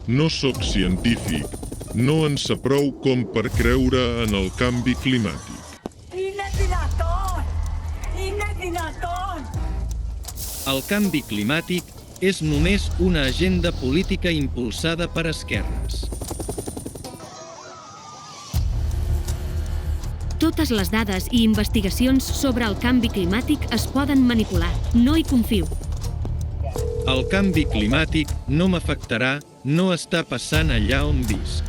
No sóc científic. No en sé prou com per creure en el canvi climàtic. El canvi climàtic és només una agenda política impulsada per esquerres. Totes les dades i investigacions sobre el canvi climàtic es poden manipular. No hi confio. El canvi climàtic no m'afectarà, no està passant allà on visc.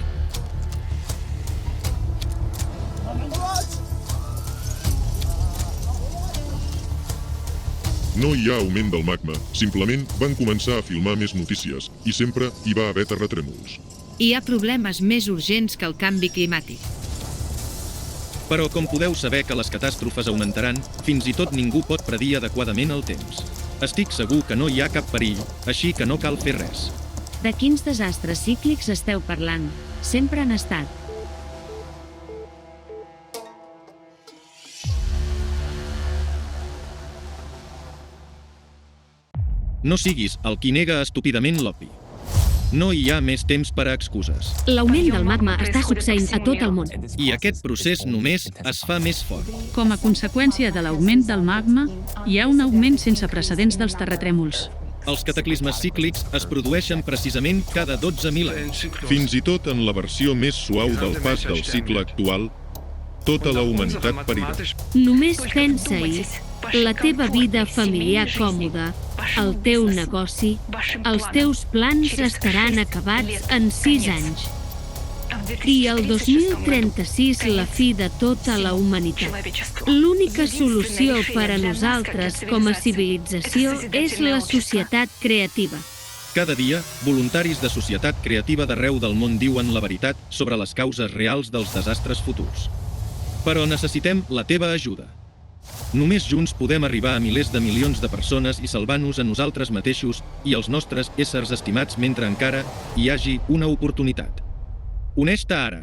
No hi ha augment del magma, simplement van començar a filmar més notícies i sempre hi va haver terratrèmols. Hi ha problemes més urgents que el canvi climàtic. Però com podeu saber que les catàstrofes augmentaran, fins i tot ningú pot predir adequadament el temps. Estic segur que no hi ha cap perill, així que no cal fer res. De quins desastres cíclics esteu parlant? Sempre han estat. No siguis el qui nega estúpidament l'opi. No hi ha més temps per a excuses. L'augment del magma està succeint a tot el món. I aquest procés només es fa més fort. Com a conseqüència de l'augment del magma, hi ha un augment sense precedents dels terratrèmols. Els cataclismes cíclics es produeixen precisament cada 12.000 anys. Fins i tot en la versió més suau del pas del cicle actual, tota la humanitat perirà. Només pensa-hi. La teva vida familiar còmoda, el teu negoci, els teus plans estaran acabats en 6 anys. I el 2036 la fi de tota la humanitat. L'única solució per a nosaltres com a civilització és la societat creativa. Cada dia, voluntaris de societat creativa d'arreu del món diuen la veritat sobre les causes reals dels desastres futurs. Però necessitem la teva ajuda. Només junts podem arribar a milers de milions de persones i salvar-nos a nosaltres mateixos i els nostres éssers estimats mentre encara hi hagi una oportunitat. Uneix-te ara!